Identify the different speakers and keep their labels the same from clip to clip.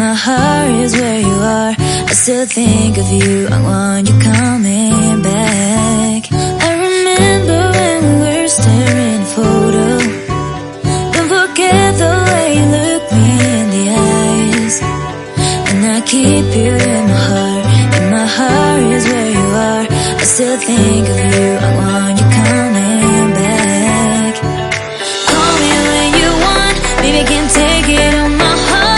Speaker 1: my heart is where you are. I still think of you, I want you coming back. I remember when we were staring at a photo. Don't forget the way you look me in the eyes. And I keep you in my heart, and my heart is where you are. I still think of you, I want you coming back. Call me when you want, baby, I can't take it on my heart.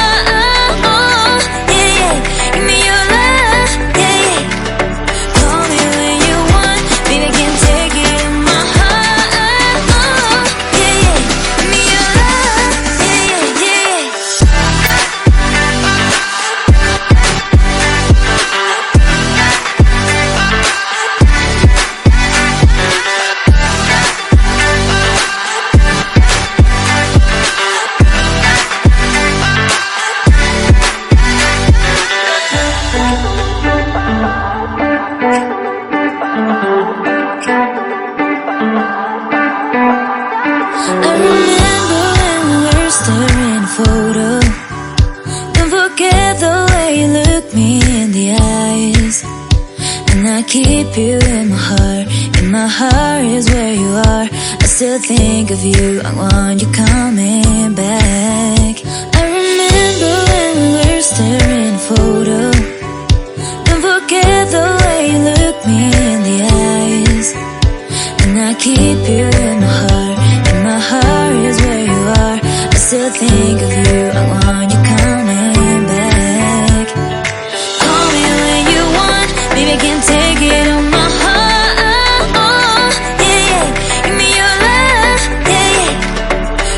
Speaker 1: Keep you in my heart, and my heart is where you are. I still think of you, I want you coming back. I remember when we were staring at a photo. Don't forget the way you look me in the eyes. And I keep you in my heart, and my heart is where you are. I still think of you, I want you coming back. Call me when you want, baby, I can't take it on my heart, yeah, yeah. Give me your love, yeah, yeah.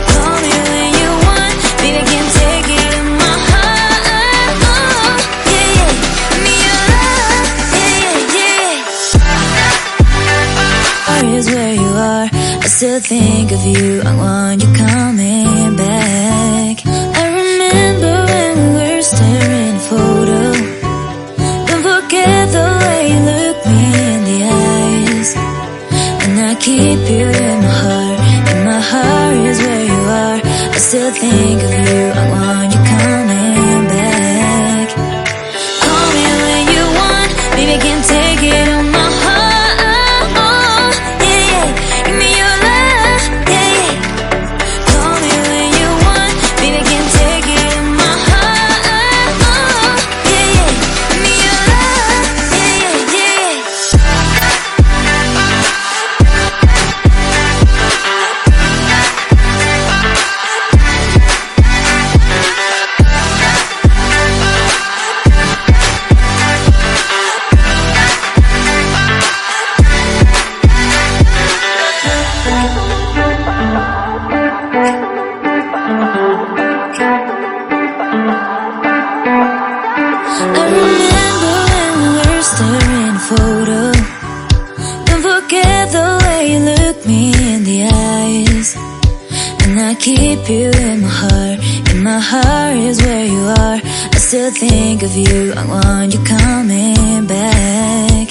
Speaker 1: Call me when you want, baby, I can't take it on my heart, yeah, yeah. Give me your love, yeah, yeah, yeah. Heart is where you are. I still think of you, I want you coming back. I remember when we were staring at a photo. Don't forget the way you look me in the eyes. And I keep you in my heart, and my heart is where you are. I still think of you, I want you coming back. Call me when you want, baby, I can't take it on my heart, yeah, yeah. Give me your love, yeah, yeah. Call me when you want, baby, I can't take it on my heart, yeah, yeah. Give me your love, yeah, yeah, I remember when we were staring at a photo. Don't forget the way you look me in the eyes. And I keep you in my heart, and my heart is where you are. I still think of you, I want you coming back.